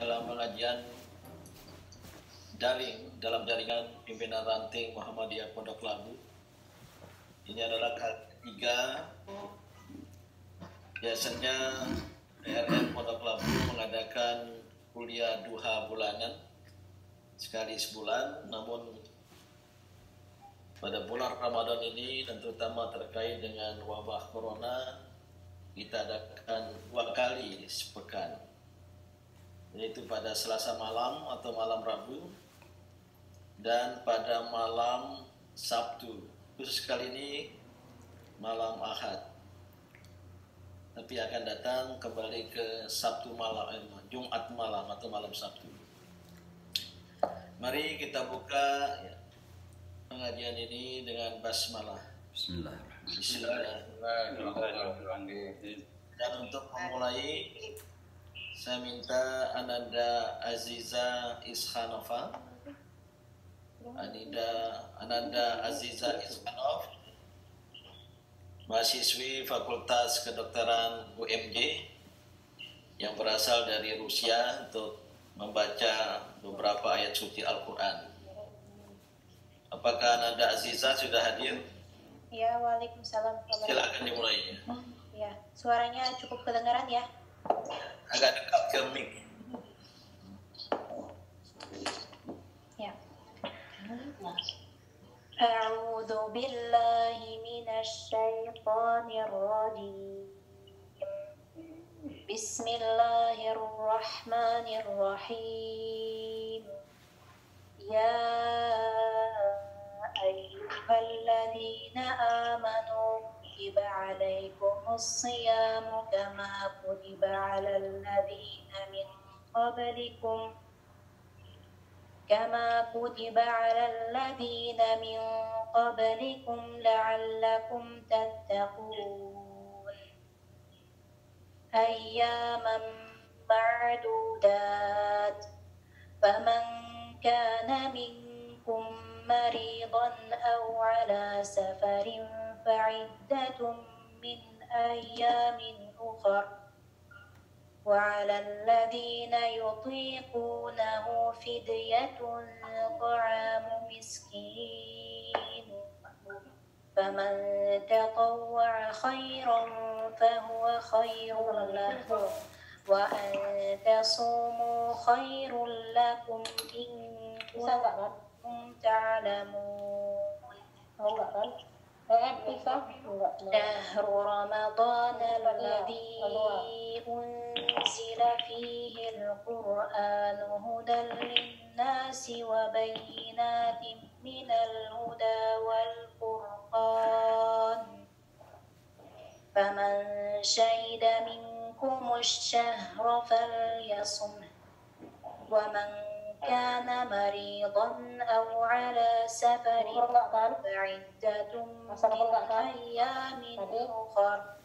dalam pengajian daring dalam jaringan pimpinan ranting Muhammadiyah Pondok Labu. Ini adalah kali ketiga. Biasanya PRN Pondok Labu mengadakan kuliah duha bulanan sekali sebulan, namun pada bulan Ramadan ini dan terutama terkait dengan wabah corona, kita adakan 2 kali sepekan, yaitu pada Selasa malam atau malam Rabu dan pada malam Sabtu. Khusus kali ini malam Ahad, tapi akan datang kembali ke Sabtu malam, Jumat malam atau malam Sabtu. Mari kita buka pengajian ini dengan basmalah. Bismillahirrahmanirrahim. Dan untuk memulai, saya minta Ananda Aziza Iskhanova, Ananda Aziza Iskhanov, mahasiswi Fakultas Kedokteran UMJ yang berasal dari Rusia, untuk membaca beberapa ayat suci Al-Quran. Apakah Ananda Aziza sudah hadir? Ya, waalaikumsalam. Silakan dimulai. Ya, suaranya cukup kedengaran ya? Agak dekat ke mic. Ya. A'udzu billahi minasy syaithanir rajim. Bismillahirrahmanirrahim. Ya ayyuhalladzina amanu kutiba alaikumus-siyamu kama kutiba 'alal ladzina min qablikum la'allakum tattaqun. Ayyaman ma'dudat. Faman kana minkum maridan aw 'ala safarin fa'iddatun min ayyamin ukhra. وعلى الذين يطيقونه فدية طعام مسكين فمن تطوع خيرا فهو خير له وأن تصوموا خير لكم إن كنتم تعلمون. شهر رمضان الذي أنزل فيه القرآن هدى للناس وبينات من الهدى والفرقان فمن شهد منكم الشهر فليصمه ومن كان مريضا أو على سفر فعدة من أيام أخر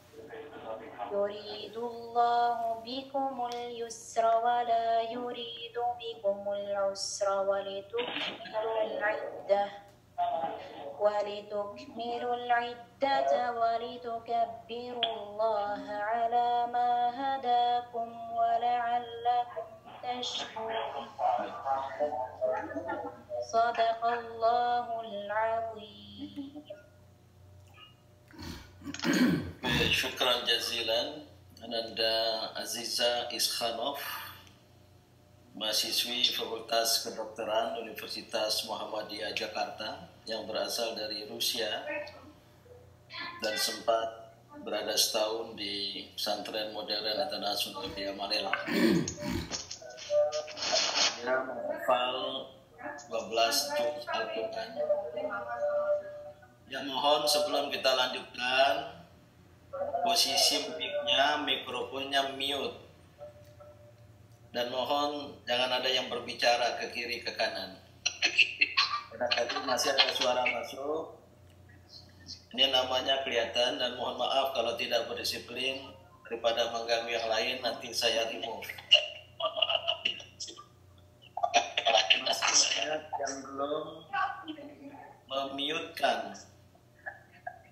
يريد الله بكم اليسر ولا يريد بكم العسر ولتكملوا العدة ولتكبروا الله على ما هداكم ولعلكم تشكرون. صدق الله العظيم. Syukran jazilan Ananda Aziza Iskhanov, mahasiswi Fakultas Kedokteran Universitas Muhammadiyah Jakarta yang berasal dari Rusia dan sempat berada setahun di pesantren modern internasional di Manila. Dia menghafal 12 juz Al-Quran. Ya, mohon sebelum kita lanjutkan, posisi mic-nya, mikrofonnya mute, dan mohon jangan ada yang berbicara ke kiri ke kanan. Kadang-kadang masih ada suara masuk, ini namanya kelihatan, dan mohon maaf kalau tidak berdisiplin, daripada mengganggu yang lain nanti saya remove. Masih ada yang belum memute-kan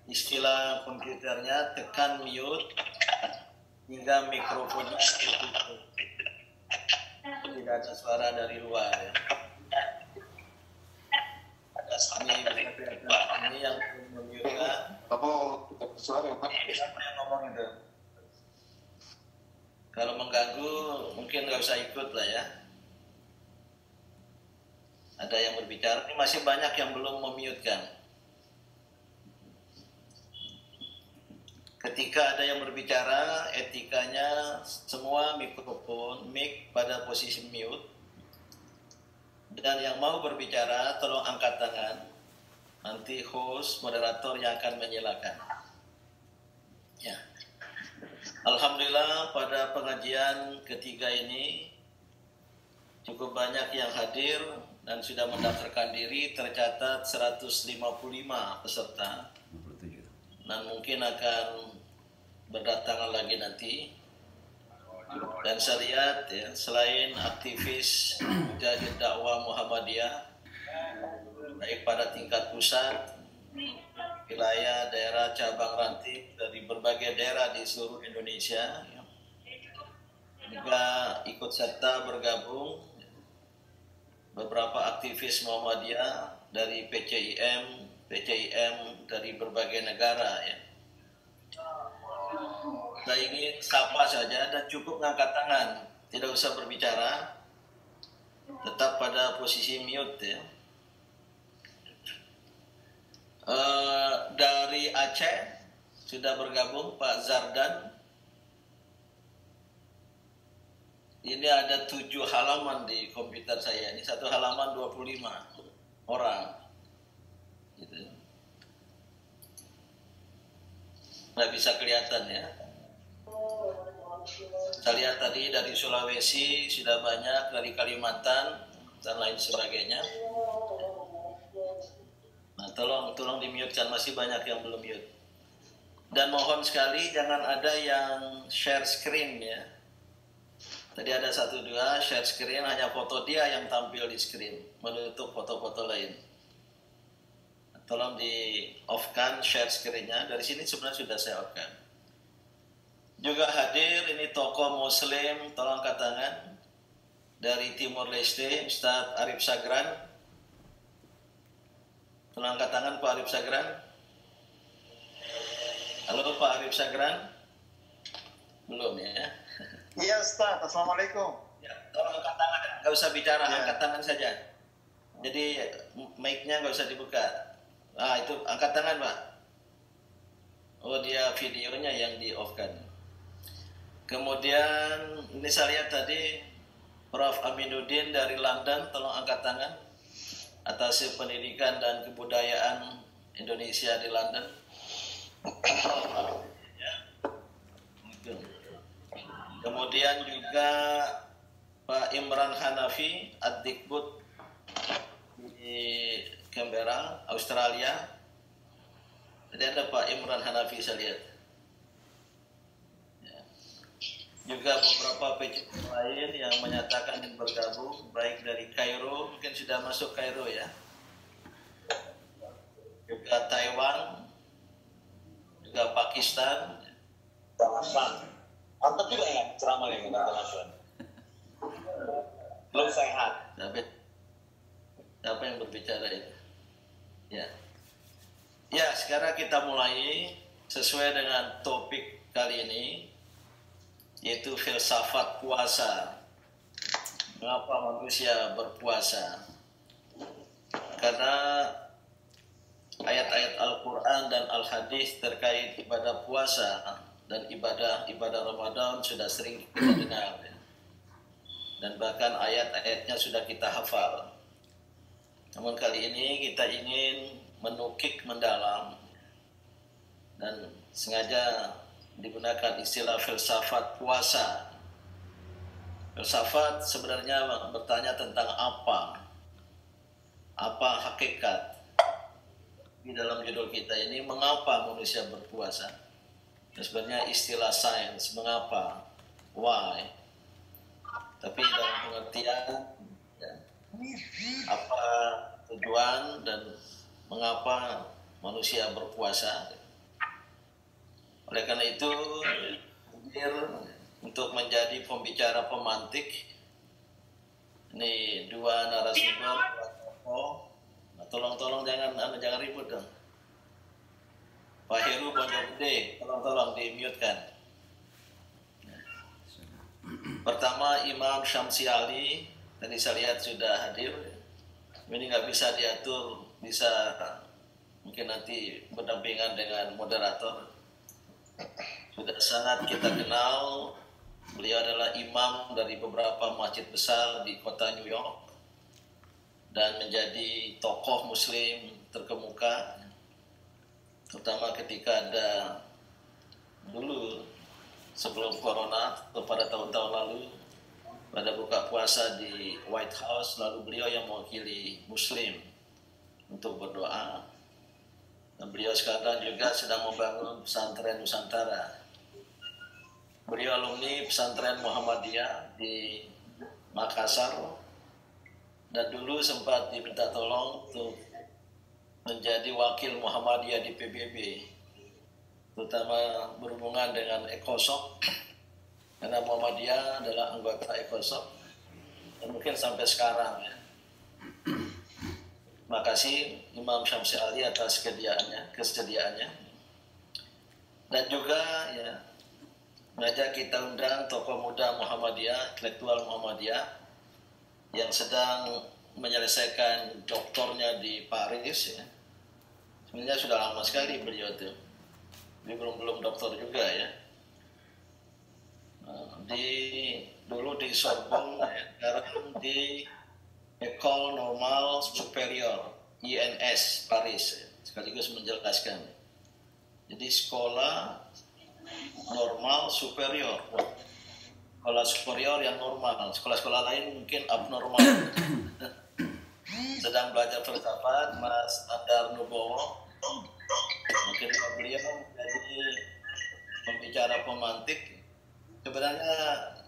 istilah komputernya, tekan mute hingga mikrofonnya ditutup. ada suara dari luar ya. Ini yang menunjukkan Apa suara Pak? siapa yang ngomong itu. Kalau mengganggu mungkin nggak usah ikut lah ya. Ada yang berbicara, ini masih banyak yang belum memute-kan. Ketika ada yang berbicara, etikanya semua mikrofon, mic pada posisi mute. Dan yang mau berbicara, tolong angkat tangan. Nanti host, moderator yang akan menyilakan. Ya. Alhamdulillah pada pengajian ketiga ini cukup banyak yang hadir dan sudah mendaftarkan diri, tercatat 155 peserta. Dan mungkin akan berdatangan lagi nanti. Dan saya lihat ya, selain aktivis mujahid dakwah Muhammadiyah baik pada tingkat pusat, wilayah, daerah, cabang rantip dari berbagai daerah di seluruh Indonesia ya, juga ikut serta bergabung beberapa aktivis Muhammadiyah dari PCIM dari berbagai negara ya. Saya ingin sapa saja dan cukup ngangkat tangan, tidak usah berbicara, tetap pada posisi mute ya. Dari Aceh sudah bergabung Pak Zardan. Ini ada 7 halaman di komputer saya. Ini satu halaman 25 orang. Gitu. Nggak bisa kelihatan ya. Saya lihat tadi dari Sulawesi sudah banyak, dari Kalimantan dan lain sebagainya. Nah, tolong di-mute-kan, masih banyak yang belum mute. Dan mohon sekali jangan ada yang share screen ya. Tadi ada 1-2 share screen, hanya foto dia yang tampil di screen, menutup foto-foto lain. Tolong di off-kan share screen-nya. Dari sini sebenarnya sudah saya off-kan. Juga hadir ini tokoh muslim, tolong angkat tangan. Dari Timor Leste, Ustaz Arif Sagran. Tolong angkat tangan Pak Arif Sagran. Halo Pak Arif Sagran. Belum ya? Iya Ustaz, Assalamualaikum. Ya, tolong angkat tangan, nggak usah bicara, angkat tangan saja. Jadi mic-nya nggak usah dibuka. Ah itu angkat tangan Pak. Oh dia videonya yang di off kan. Kemudian ini saya lihat tadi Prof Aminuddin dari London, tolong angkat tangan atas pendidikan dan kebudayaan Indonesia di London. Kemudian juga Pak Imran Hanafi, Ad-Dikbud di Canberra, Australia. Jadi ada Pak Imran Hanafi saya lihat. Ya. Juga beberapa PJ lain yang menyatakan yang bergabung, baik dari Kairo, mungkin sudah masuk Kairo ya. Juga Taiwan, juga Pakistan. Mantap juga ya ceramah yang internasional. Belum sehat. Siapa yang berbicara itu? Ya. Ya, sekarang kita mulai sesuai dengan topik kali ini, yaitu filsafat puasa. Mengapa manusia berpuasa? Karena ayat-ayat Al-Quran dan Al-Hadis terkait ibadah puasa dan ibadah Ramadan sudah sering kita dengar ya. Dan bahkan ayat-ayatnya sudah kita hafal. Namun kali ini kita ingin menukik mendalam dan sengaja digunakan istilah filsafat puasa. Filsafat sebenarnya bertanya tentang apa hakikat. Di dalam judul kita ini, mengapa manusia berpuasa? Sebenarnya istilah sains, mengapa, why, tapi dalam pengertian ya, apa tujuan dan mengapa manusia berpuasa. Oleh karena itu hadir untuk menjadi pembicara pemantik Ini dua narasumber, dua tokoh. Nah, tolong jangan ribut dong. Pak Heru Bonjogede, tolong di-mute kan. Pertama Imam Syamsi Ali, tadi saya lihat sudah hadir. Ini nggak bisa diatur, bisa mungkin nanti berdampingan dengan moderator. Sudah sangat kita kenal, beliau adalah imam dari beberapa masjid besar di kota New York dan menjadi tokoh muslim terkemuka, terutama ketika ada dulu sebelum corona atau pada tahun-tahun lalu pada buka puasa di White House, lalu beliau yang mewakili muslim untuk berdoa. Dan beliau sekarang juga sedang membangun pesantren Nusantara. Beliau alumni pesantren Muhammadiyah di Makassar dan dulu sempat diminta tolong untuk menjadi wakil Muhammadiyah di PBB, terutama berhubungan dengan ECOSOC, karena Muhammadiyah adalah anggota ECOSOC dan mungkin sampai sekarang ya. Makasih Imam Syamsi Ali atas kesediaannya. Dan juga ya mengajak kita undang tokoh muda Muhammadiyah, intelektual Muhammadiyah yang sedang menyelesaikan doktornya di Paris ya. Sebenarnya sudah lama sekali beliau itu. Dia belum doktor juga ya. Dulu di Sorbonne ya, sekarang di École Normale Supérieure INS Paris ya. Sekaligus menjelaskan. Jadi sekolah normal superior, sekolah superior yang normal, sekolah-sekolah lain mungkin abnormal. Sedang belajar filsafat, Mas Andar Nubowo, mungkin beliau menjadi pembicara pemantik. Sebenarnya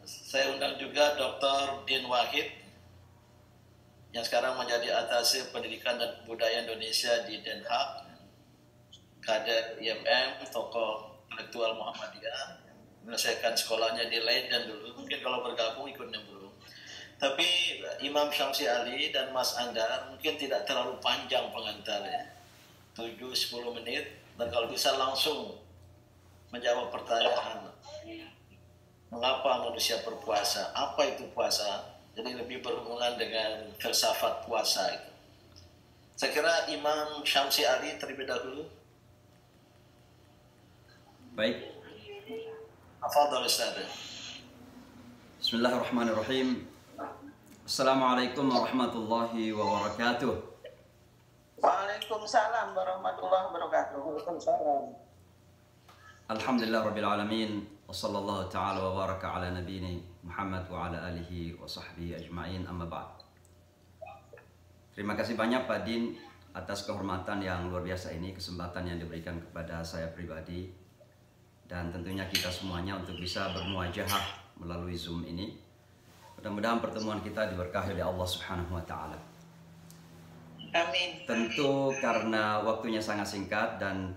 saya undang juga Dr. Din Wahid yang sekarang menjadi Atase Pendidikan dan Budaya Indonesia di Den Haag, kader IMM, tokoh intelektual Muhammadiyah, menyelesaikan sekolahnya di Leiden dulu, mungkin kalau bergabung ikutnya dulu. Tapi Imam Syamsi Ali dan Mas Andar mungkin tidak terlalu panjang pengantarnya, 7-10 menit, dan kalau bisa langsung menjawab pertanyaan mengapa manusia berpuasa, apa itu puasa, jadi lebih berhubungan dengan filsafat puasa itu. Saya kira Imam Syamsi Ali terlebih dahulu. Baik. Tafadhal Ustaz. Bismillahirrahmanirrahim. Assalamualaikum warahmatullahi wabarakatuh. Waalaikumsalam warahmatullahi wabarakatuh. Waalaikumsalam. Alhamdulillah rabbil alamin. Wa sallallahu ta'ala wa baraka ala nabiyina Muhammad wa ala alihi wa sahbihi ajma'in, amma ba'd. Terima kasih banyak Pak Din atas kehormatan yang luar biasa ini, kesempatan yang diberikan kepada saya pribadi dan tentunya kita semuanya untuk bisa bermuajahah melalui Zoom ini. Mudah-mudahan pertemuan kita diberkahi oleh Allah Subhanahu wa taala. Amin. Tentu karena waktunya sangat singkat dan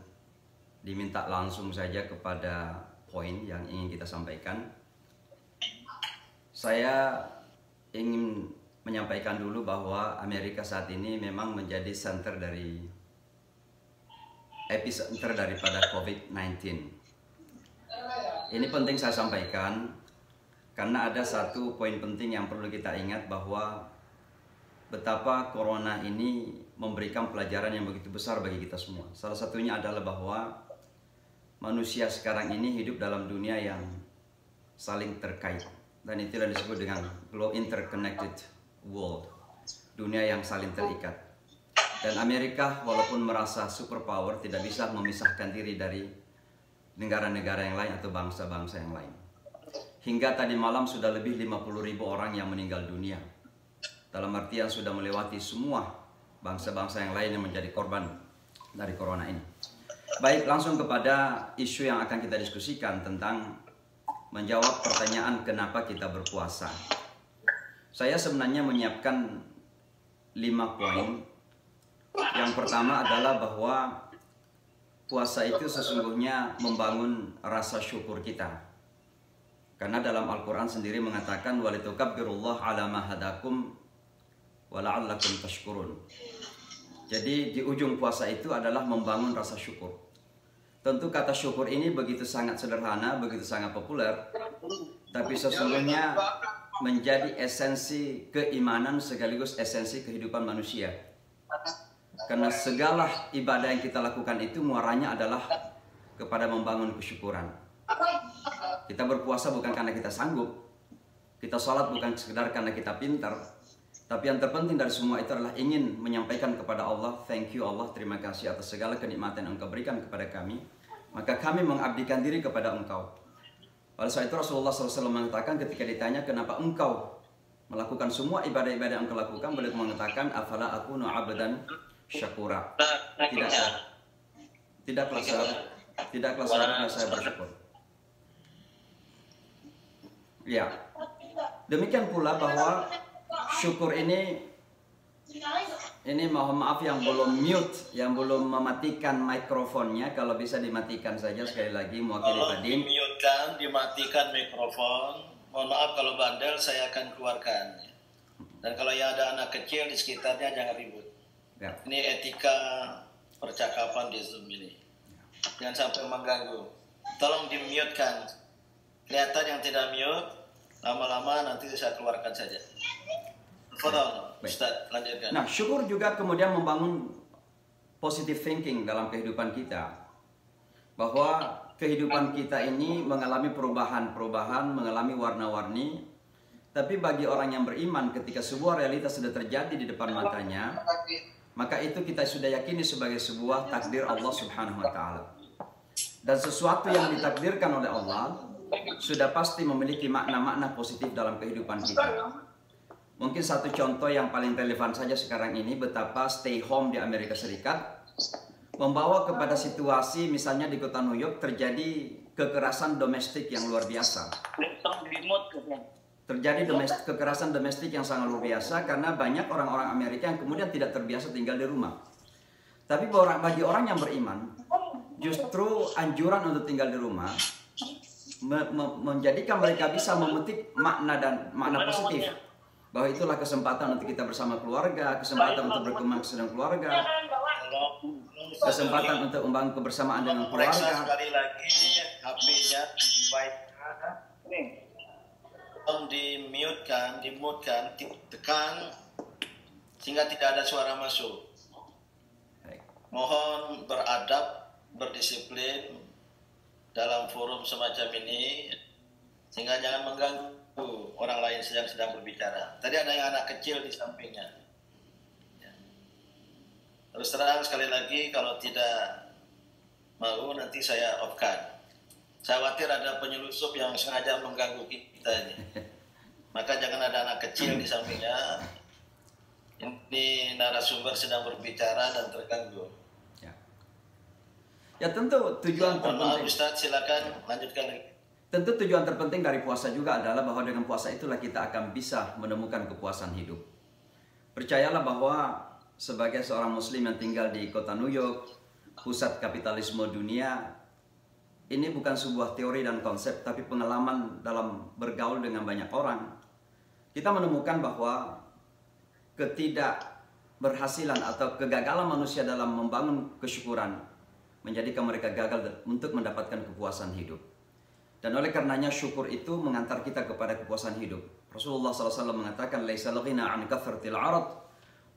diminta langsung saja kepada poin yang ingin kita sampaikan. Saya ingin menyampaikan dulu bahwa Amerika saat ini memang menjadi center dari epicenter daripada COVID-19. Ini penting saya sampaikan karena ada satu poin penting yang perlu kita ingat, bahwa betapa corona ini memberikan pelajaran yang begitu besar bagi kita semua. Salah satunya adalah bahwa manusia sekarang ini hidup dalam dunia yang saling terkait, dan itulah disebut dengan global interconnected world, dunia yang saling terikat. Dan Amerika walaupun merasa superpower tidak bisa memisahkan diri dari negara-negara yang lain atau bangsa-bangsa yang lain. Hingga tadi malam sudah lebih 50.000 orang yang meninggal dunia, dalam artian sudah melewati semua bangsa-bangsa yang lain yang menjadi korban dari corona ini. Baik, langsung kepada isu yang akan kita diskusikan tentang menjawab pertanyaan kenapa kita berpuasa. Saya sebenarnya menyiapkan 5 poin. Yang pertama adalah bahwa puasa itu sesungguhnya membangun rasa syukur kita. Karena dalam Al-Quran sendiri mengatakan walitukabbirullaha ala ma hadakum wa la'allakum tashkurun. Jadi di ujung puasa itu adalah membangun rasa syukur. Tentu kata syukur ini begitu sangat sederhana, begitu sangat populer, tapi sesungguhnya menjadi esensi keimanan sekaligus esensi kehidupan manusia. Karena segala ibadah yang kita lakukan itu muaranya adalah kepada membangun kesyukuran. Kita berpuasa bukan karena kita sanggup, kita sholat bukan sekedar karena kita pintar, tapi yang terpenting dari semua itu adalah ingin menyampaikan kepada Allah, thank you Allah, terima kasih atas segala kenikmatan yang Engkau berikan kepada kami, maka kami mengabdikan diri kepada Engkau. Pada saat itu Rasulullah SAW mengatakan ketika ditanya kenapa engkau melakukan semua ibadah-ibadah yang engkau lakukan, beliau mengatakan afala akunu abdan syakura. Tidaklah seharusnya saya bersyukur. Ya, demikian pula bahwa syukur ini mohon maaf yang belum mute, yang belum mematikan mikrofonnya, kalau bisa dimatikan saja sekali lagi mewakili Badin. Dimute-kan, dimatikan mikrofon. Mohon maaf kalau bandel, saya akan keluarkan. Dan kalau yang ada anak kecil di sekitarnya jangan ribut. Ya. Ini etika percakapan di Zoom ini. Jangan sampai mengganggu. Tolong di-mute-kan. Kelihatan yang tidak mute, lama-lama nanti saya keluarkan saja. Ustaz, lanjutkan. Nah, syukur juga kemudian membangun positive thinking dalam kehidupan kita. Bahwa kehidupan kita ini mengalami perubahan-perubahan, mengalami warna-warni. Tapi bagi orang yang beriman, ketika sebuah realitas sudah terjadi di depan matanya, maka itu kita sudah yakini sebagai sebuah takdir Allah Subhanahu wa Ta'ala. Dan sesuatu yang ditakdirkan oleh Allah sudah pasti memiliki makna-makna positif dalam kehidupan kita. Mungkin satu contoh yang paling relevan saja sekarang ini, betapa stay home di Amerika Serikat membawa kepada situasi misalnya di kota New York terjadi kekerasan domestik yang luar biasa. Terjadi kekerasan domestik yang sangat luar biasa karena banyak orang-orang Amerika yang kemudian tidak terbiasa tinggal di rumah. Tapi bagi orang yang beriman, justru anjuran untuk tinggal di rumah menjadikan mereka bisa memetik makna positif. Bahwa itulah kesempatan untuk kita bersama keluarga, kesempatan untuk berkembang dengan keluarga, kesempatan untuk membangun kebersamaan dengan keluarga. Sekali lagi HP-nya baik. Di-mute-kan, tekan sehingga tidak ada suara masuk. Mohon beradab, berdisiplin dalam forum semacam ini sehingga jangan mengganggu orang lain sedang berbicara. Tadi ada yang anak kecil di sampingnya. Ya. Terus terang sekali lagi kalau tidak mau nanti saya off-kan. Saya khawatir ada penyelusup yang sengaja mengganggu kita ini. Maka jangan ada anak kecil di sampingnya. Ini narasumber sedang berbicara dan terganggu. Ya tentu tujuan terpenting. Ustaz, silakan lanjutkan lagi. Tentu tujuan terpenting dari puasa juga adalah bahwa dengan puasa itulah kita akan bisa menemukan kepuasan hidup. Percayalah bahwa sebagai seorang muslim yang tinggal di kota New York, pusat kapitalisme dunia, ini bukan sebuah teori dan konsep, tapi pengalaman dalam bergaul dengan banyak orang. Kita menemukan bahwa ketidakberhasilan atau kegagalan manusia dalam membangun kesyukuran menjadikan mereka gagal untuk mendapatkan kepuasan hidup. Dan oleh karenanya syukur itu mengantar kita kepada kepuasan hidup. Rasulullah SAW mengatakan, "Laisa al-ghina 'an kathratil 'arad,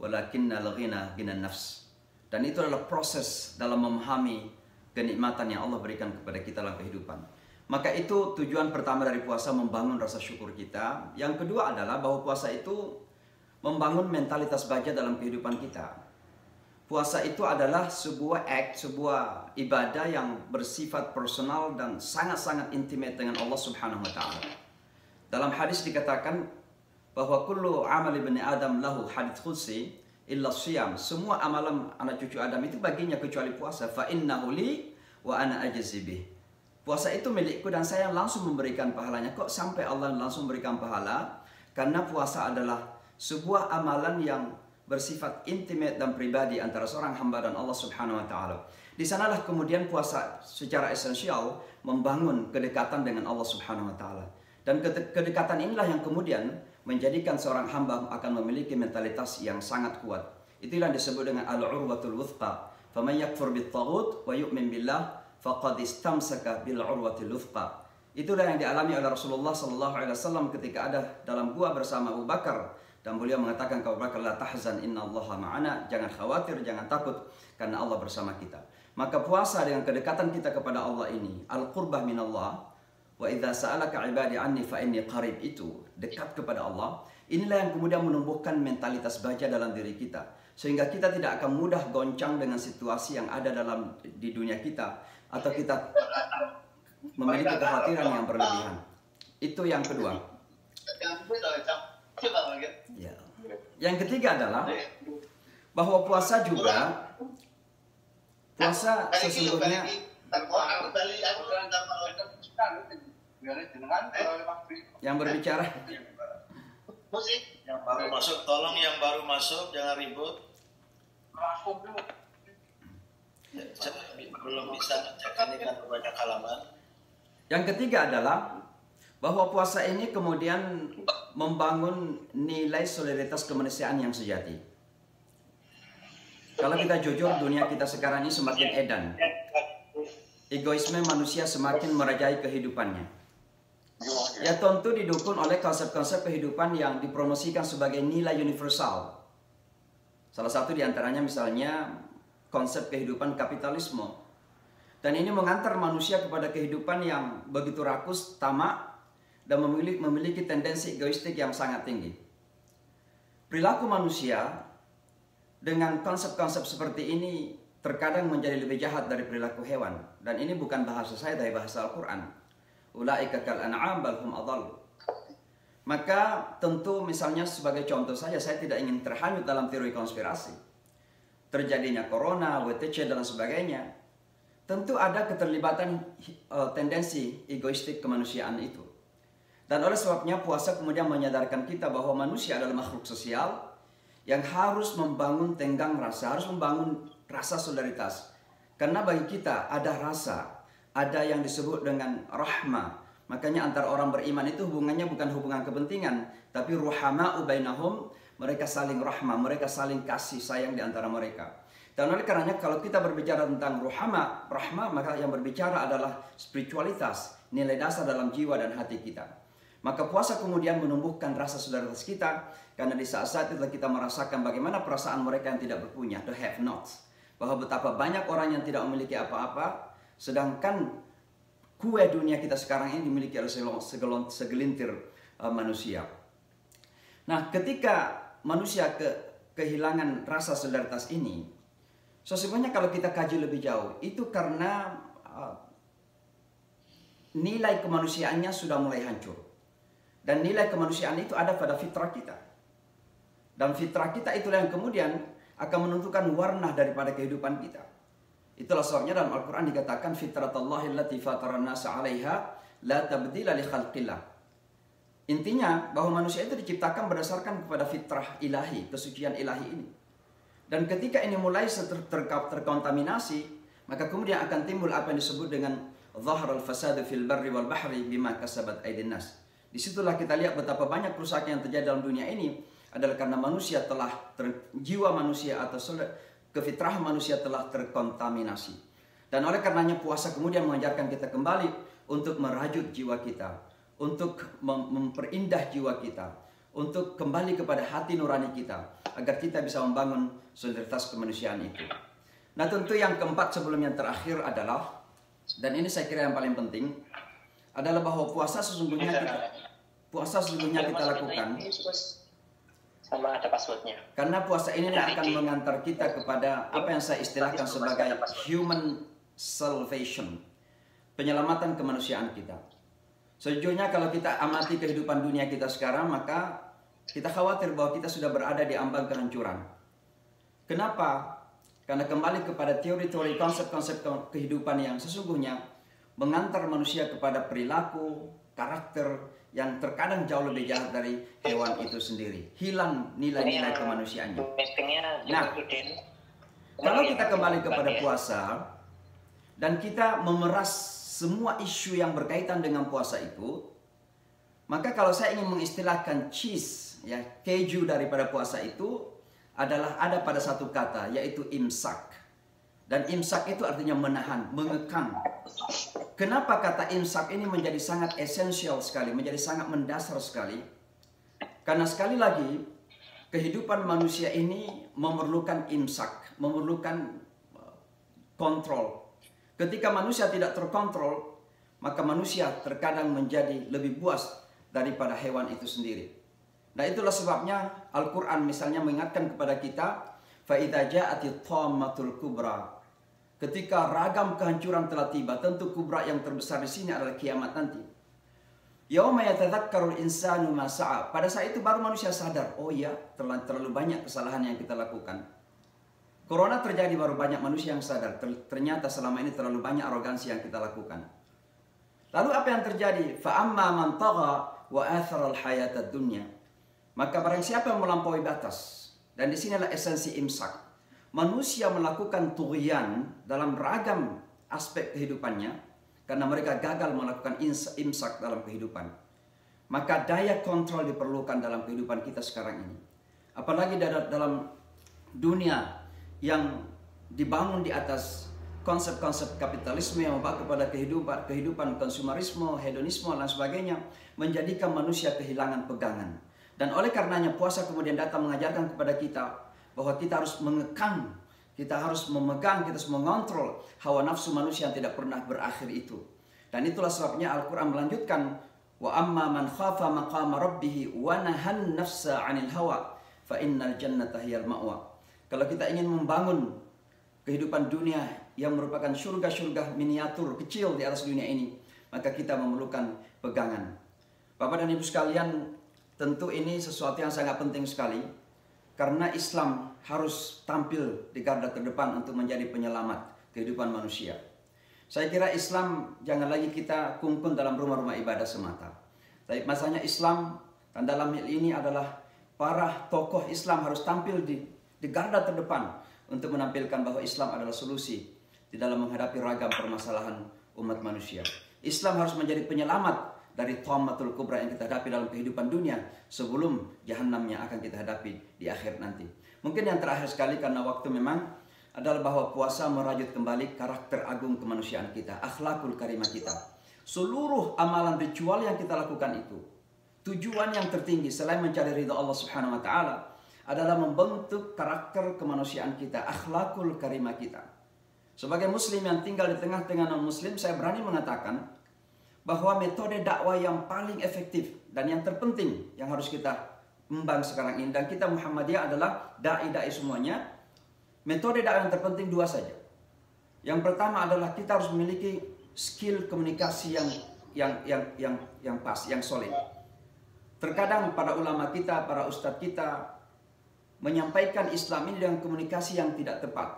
walakinna al-ghina ghinan nafs." Dan itu adalah proses dalam memahami kenikmatan yang Allah berikan kepada kita dalam kehidupan. Maka itu tujuan pertama dari puasa, membangun rasa syukur kita. Yang kedua adalah bahwa puasa itu membangun mentalitas baja dalam kehidupan kita. Puasa itu adalah sebuah sebuah ibadah yang bersifat personal dan sangat-sangat intimate dengan Allah Subhanahu wa Ta'ala. Dalam hadis dikatakan bahwa kullu amali bani Adam lahu hadits khudsi illa siyam. Semua amalan anak cucu Adam itu baginya kecuali puasa. Fa innahu li wa ana ajzi bih. Puasa itu milikku dan saya langsung memberikan pahalanya. Kok sampai Allah langsung memberikan pahala? Karena puasa adalah sebuah amalan yang bersifat intimate dan pribadi antara seorang hamba dan Allah Subhanahu wa Ta'ala. Di sanalah kemudian puasa secara esensial membangun kedekatan dengan Allah Subhanahu wa Ta'ala. Dan kedekatan inilah yang kemudian menjadikan seorang hamba akan memiliki mentalitas yang sangat kuat. Itulah yang disebut dengan al-urwatul wuthqa. Faman yakfur bit-taghut wa yu'min billah faqad istamsaka bil urwatil wuthqa. Itulah yang dialami oleh Rasulullah sallallahu alaihi wasallam ketika ada dalam gua bersama Abu Bakar dan beliau mengatakan kepada Abu Bakar, la tahzan innallaha ma'ana, jangan khawatir, jangan takut karena Allah bersama kita. Maka puasa dengan kedekatan kita kepada Allah ini, al-qurbah minallah, wa idza sa'alaka 'ibadi 'anni fa inni qarib, itu dekat kepada Allah. Inilah yang kemudian menumbuhkan mentalitas baja dalam diri kita, sehingga kita tidak akan mudah goncang dengan situasi yang ada di dunia kita, atau kita memiliki kekhawatiran yang berlebihan. Itu yang kedua. Ya. Yang ketiga adalah bahwa puasa juga, puasa sesungguhnya yang berbicara. Yang baru masuk, tolong yang baru masuk jangan ribut. Belum bisa ngecek ini kan banyak halaman. Yang ketiga adalah bahwa puasa ini kemudian membangun nilai solidaritas kemanusiaan yang sejati. Kalau kita jujur, dunia kita sekarang ini semakin edan. Egoisme manusia semakin merajai kehidupannya. Ya tentu didukung oleh konsep-konsep kehidupan yang dipromosikan sebagai nilai universal. Salah satu diantaranya misalnya konsep kehidupan kapitalisme. Dan ini mengantar manusia kepada kehidupan yang begitu rakus, tamak, dan memiliki tendensi egoistik yang sangat tinggi. Perilaku manusia dengan konsep-konsep seperti ini terkadang menjadi lebih jahat dari perilaku hewan. Dan ini bukan bahasa saya, tapi bahasa Al-Quran. Ulaika kal an'am bal hum adall. Maka tentu misalnya sebagai contoh saja, saya tidak ingin terhanyut dalam teori konspirasi. Terjadinya corona, WTC dan sebagainya. Tentu ada keterlibatan tendensi egoistik kemanusiaan itu. Dan oleh sebabnya puasa kemudian menyadarkan kita bahwa manusia adalah makhluk sosial yang harus membangun tenggang rasa, harus membangun rasa solidaritas. Karena bagi kita ada rasa, ada yang disebut dengan rahmah. Makanya antara orang beriman itu hubungannya bukan hubungan kepentingan, tapi ruhama'u bainahum, mereka saling rahmah, mereka saling kasih sayang di antara mereka. Dan oleh karenanya kalau kita berbicara tentang rahmah, maka yang berbicara adalah spiritualitas, nilai dasar dalam jiwa dan hati kita. Maka puasa kemudian menumbuhkan rasa solidaritas kita, karena di saat-saat itu kita merasakan bagaimana perasaan mereka yang tidak berpunya, the have-nots. Bahwa betapa banyak orang yang tidak memiliki apa-apa, sedangkan kue dunia kita sekarang ini dimiliki oleh segelintir manusia. Nah, ketika manusia kehilangan rasa solidaritas ini, sesungguhnya kalau kita kaji lebih jauh, itu karena nilai kemanusiaannya sudah mulai hancur. Dan nilai kemanusiaan itu ada pada fitrah kita. Dan fitrah kita itulah yang kemudian akan menentukan warna daripada kehidupan kita. Itulah sebabnya dalam Al-Quran dikatakan fitratallahi allati fataran nasa 'alaiha la tabdila li khalqillah. Intinya bahwa manusia itu diciptakan berdasarkan kepada fitrah ilahi, kesucian ilahi ini. Dan ketika ini mulai terkontaminasi, maka kemudian akan timbul apa yang disebut dengan dhahral fasadu fil barri wal bahri bima kasabat aydin nas. Disitulah kita lihat betapa banyak kerusakan yang terjadi dalam dunia ini adalah karena manusia telah jiwa manusia atau kefitrahan manusia telah terkontaminasi. Dan oleh karenanya puasa kemudian mengajarkan kita kembali untuk merajut jiwa kita, untuk memperindah jiwa kita, untuk kembali kepada hati nurani kita, agar kita bisa membangun solidaritas kemanusiaan itu. Nah tentu yang keempat sebelum yang terakhir adalah, dan ini saya kira yang paling penting, adalah bahwa puasa sesungguhnya kita lakukan sama ada passwordnya. Karena puasa ini akan mengantar kita kepada apa yang saya istilahkan sebagai human salvation, penyelamatan kemanusiaan kita. Sejujurnya kalau kita amati kehidupan dunia kita sekarang, maka kita khawatir bahwa kita sudah berada di ambang kehancuran. Kenapa? Karena kembali kepada teori-teori konsep-konsep kehidupan yang sesungguhnya mengantar manusia kepada perilaku, karakter yang terkadang jauh lebih jahat dari hewan itu sendiri. Hilang nilai-nilai kemanusiaannya. Nah, kalau kita kembali kepada puasa dan kita memeras semua isu yang berkaitan dengan puasa itu, Maka kalau saya ingin mengistilahkan cheese, ya keju daripada puasa itu adalah ada pada satu kata, yaitu imsak. Dan imsak itu artinya menahan, mengekang. Kenapa kata imsak ini menjadi sangat esensial sekali, menjadi sangat mendasar sekali? Karena sekali lagi, kehidupan manusia ini memerlukan imsak, memerlukan kontrol. Ketika manusia tidak terkontrol, maka manusia terkadang menjadi lebih buas daripada hewan itu sendiri. Nah, itulah sebabnya Al-Quran misalnya mengingatkan kepada kita, فَإِذَا جَاءَتِ الطَّامَّةُ الْكُبْرَى. Ketika ragam kehancuran telah tiba, tentu kubra yang terbesar di sini adalah kiamat nanti. Yauma yatadzakkarul insanu ma sa'a. Pada saat itu baru manusia sadar, oh iya, terlalu banyak kesalahan yang kita lakukan. Corona terjadi baru banyak manusia yang sadar, ternyata selama ini terlalu banyak arogansi yang kita lakukan. Lalu apa yang terjadi? Fa amma man tagha wa athara al-hayatad dunya. Maka barang siapa yang melampaui batas, dan di sinilah esensi imsak. Manusia melakukan tughyan dalam ragam aspek kehidupannya karena mereka gagal melakukan imsak dalam kehidupan. Maka daya kontrol diperlukan dalam kehidupan kita sekarang ini. Apalagi dalam dunia yang dibangun di atas konsep-konsep kapitalisme yang membawa kepada kehidupan konsumerisme, hedonisme dan sebagainya, menjadikan manusia kehilangan pegangan. Dan oleh karenanya puasa kemudian datang mengajarkan kepada kita bahwa kita harus mengekang, kita harus memegang, kita harus mengontrol hawa nafsu manusia yang tidak pernah berakhir itu. Dan itulah sebabnya Al-Quran melanjutkan, wa amma man khafa maqama rabbih wa nahan nafsa 'anil hawa fa innal jannata hiyal ma'wa. Kalau kita ingin membangun kehidupan dunia yang merupakan surga-surga miniatur kecil di atas dunia ini, maka kita memerlukan pegangan. Bapak dan Ibu sekalian, tentu ini sesuatu yang sangat penting sekali. Karena Islam harus tampil di garda terdepan untuk menjadi penyelamat kehidupan manusia. Saya kira Islam jangan lagi kita kungkung dalam rumah-rumah ibadah semata. Tapi masanya Islam, dan dalam hal ini adalah para tokoh Islam harus tampil di garda terdepan untuk menampilkan bahwa Islam adalah solusi di dalam menghadapi ragam permasalahan umat manusia. Islam harus menjadi penyelamat dari Thammatul Kubra yang kita hadapi dalam kehidupan dunia sebelum Jahannam yang akan kita hadapi di akhir nanti. Mungkin yang terakhir sekali karena waktu memang adalah bahwa puasa merajut kembali karakter agung kemanusiaan kita, akhlakul karimah kita. Seluruh amalan ritual yang kita lakukan itu, tujuan yang tertinggi selain mencari ridha Allah Subhanahu wa taala adalah membentuk karakter kemanusiaan kita, akhlakul karimah kita. Sebagai muslim yang tinggal di tengah-tengah non-muslim, saya berani mengatakan bahwa metode dakwah yang paling efektif dan yang terpenting yang harus kita emban sekarang ini, dan kita Muhammadiyah adalah dai-dai semuanya, metode dakwah yang terpenting dua saja. Yang pertama adalah kita harus memiliki skill komunikasi yang pas, yang solid. Terkadang para ulama kita, para ustadz kita menyampaikan Islam ini dengan komunikasi yang tidak tepat.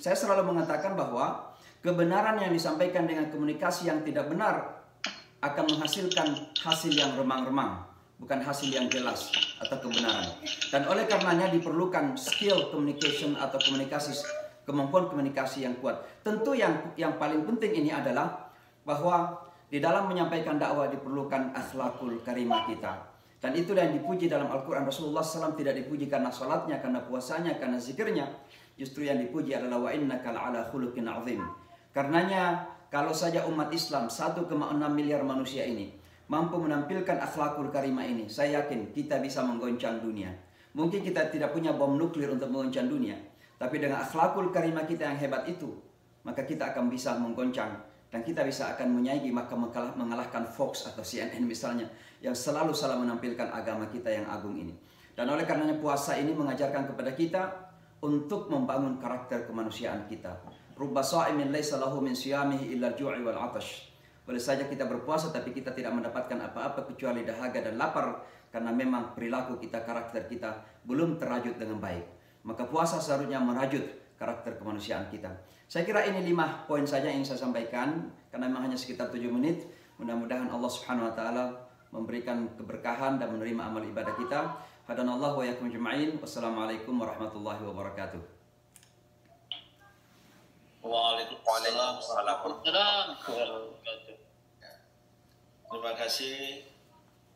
Saya selalu mengatakan bahwa kebenaran yang disampaikan dengan komunikasi yang tidak benar akan menghasilkan hasil yang remang-remang, bukan hasil yang jelas atau kebenaran. Dan oleh karenanya diperlukan skill communication atau kemampuan komunikasi yang kuat. Tentu yang paling penting ini adalah bahwa di dalam menyampaikan dakwah diperlukan akhlakul karimah kita. Dan itulah yang dipuji dalam Al-Quran. Rasulullah SAW tidak dipuji karena salatnya, karena puasanya, karena zikirnya. Justru yang dipuji adalah wa innaka la'ala khuluqin azim. Karenanya kalau saja umat Islam 1,6 miliar manusia ini mampu menampilkan akhlakul karimah ini, saya yakin kita bisa menggoncang dunia. Mungkin kita tidak punya bom nuklir untuk menggoncang dunia, tapi dengan akhlakul karimah kita yang hebat itu, maka kita akan bisa menggoncang dan kita bisa akan menyaingi, maka mengalahkan Fox atau CNN misalnya, yang selalu salah menampilkan agama kita yang agung ini. Dan oleh karenanya puasa ini mengajarkan kepada kita untuk membangun karakter kemanusiaan kita. Rubba sha'imin laisa lahu min siyamihi illa al-ju'i wal 'atash. Boleh saja kita berpuasa tapi kita tidak mendapatkan apa-apa kecuali dahaga dan lapar, karena memang perilaku kita, karakter kita belum terajut dengan baik. Maka puasa seharusnya merajut karakter kemanusiaan kita. Saya kira ini 5 poin saja yang ingin saya sampaikan karena memang hanya sekitar 7 menit. Mudah-mudahan Allah Subhanahu wa taala memberikan keberkahan dan menerima amal ibadah kita. Hadanallahu wa iyyakum ajma'in. Wassalamualaikum warahmatullahi wabarakatuh. Waalaikumsalam warahmatullahi wabarakatuh. Terima kasih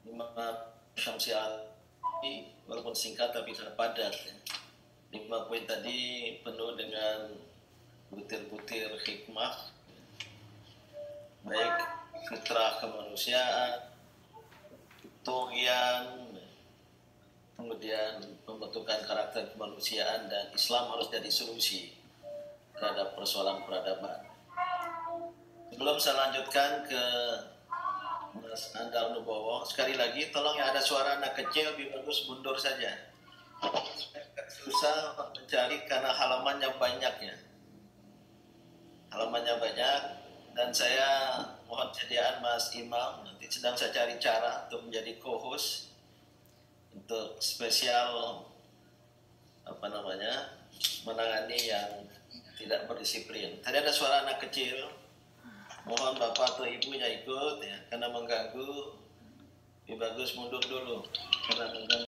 5 Syamsiah walaupun singkat tapi terpadat. 5 poin tadi penuh dengan butir-butir hikmah, baik fitrah kemanusiaan, tughyan, kemudian pembentukan karakter kemanusiaan, dan Islam harus jadi solusi terhadap persoalan peradaban. Sebelum saya lanjutkan ke Mas Andal Nubowo, sekali lagi tolong yang ada suara anak kecil lebih bagus mundur saja. Susah mencari karena halamannya banyak ya. Halamannya banyak, dan saya mohon sediaan Mas Imam, nanti sedang saya cari cara untuk menjadi co-host untuk spesial menangani yang tidak berdisiplin. Tadi ada suara anak kecil, mohon bapak atau ibunya ikut ya, karena mengganggu. Lebih bagus mundur dulu karena mengganggu.